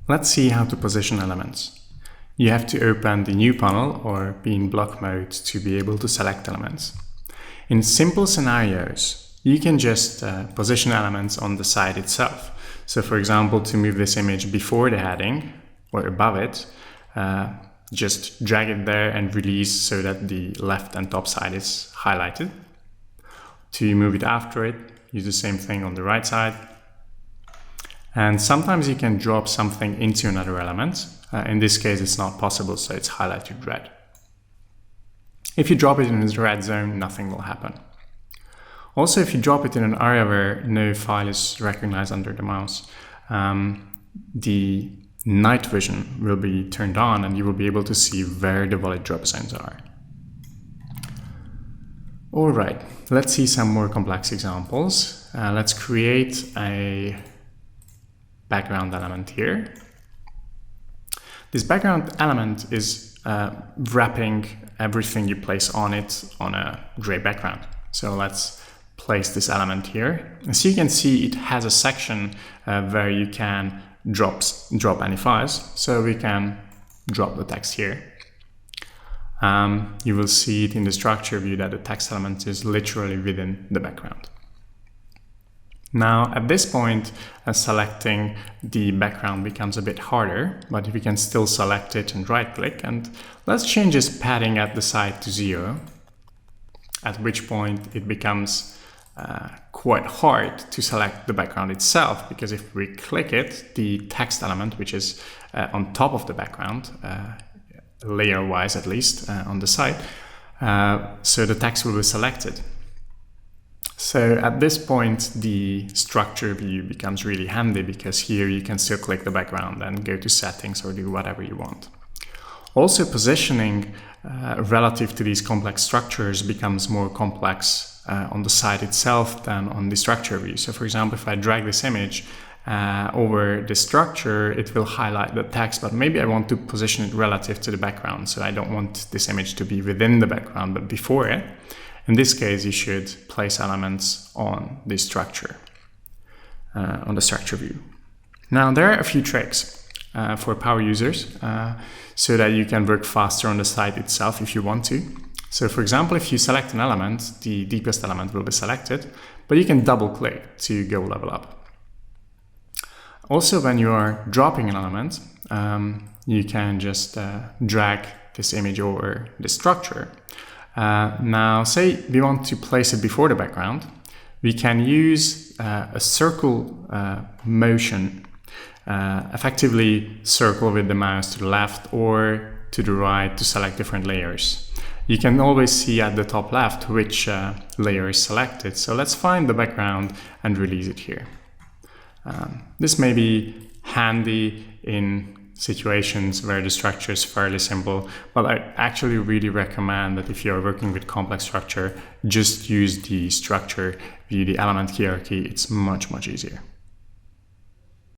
Let's see how to position elements. You have to open the new panel or be in block mode to be able to select elements. In simple scenarios, you can just position elements on the side itself. So for example, to move this image before the heading or above it, just drag it there and release so that the left and top side is highlighted. To move it after it, use the same thing on the right side. And sometimes you can drop something into another element. In this case, it's not possible, so it's highlighted red. If you drop it in the red zone, nothing will happen. Also, if you drop it in an area where no file is recognized under the mouse, the night vision will be turned on and you will be able to see where the valid drop zones are. All right, let's see some more complex examples. Let's create a background element here. This background element is wrapping everything you place on it on a gray background. So let's place this element here. As you can see, it has a section where you can drop any files. So we can drop the text here. You will see it in the structure view that the text element is literally within the background. Now, at this point, selecting the background becomes a bit harder, but we can still select it and right-click, and let's change this padding at the side to 0, at which point it becomes quite hard to select the background itself, because if we click it, the text element, which is on top of the background, layer-wise at least, on the side, so the text will be selected. So at this point, the structure view becomes really handy because here you can still click the background and go to settings or do whatever you want. Also, positioning relative to these complex structures becomes more complex on the side itself than on the structure view. So for example, if I drag this image over the structure, it will highlight the text, but maybe I want to position it relative to the background. So I don't want this image to be within the background, but before it. In this case, you should place elements on the structure, on the structure view. Now, there are a few tricks for power users so that you can work faster on the site itself if you want to. So for example, if you select an element, the deepest element will be selected, but you can double click to go level up. Also, when you are dropping an element, you can just drag this image over the structure. Now, say we want to place it before the background, we can use a circle motion, effectively circle with the mouse to the left or to the right to select different layers. You can always see at the top left which layer is selected. So let's find the background and release it here. This may be handy in situations where the structure is fairly simple, but I actually really recommend that if you're working with complex structure, just use the structure view, the element hierarchy. It's much easier.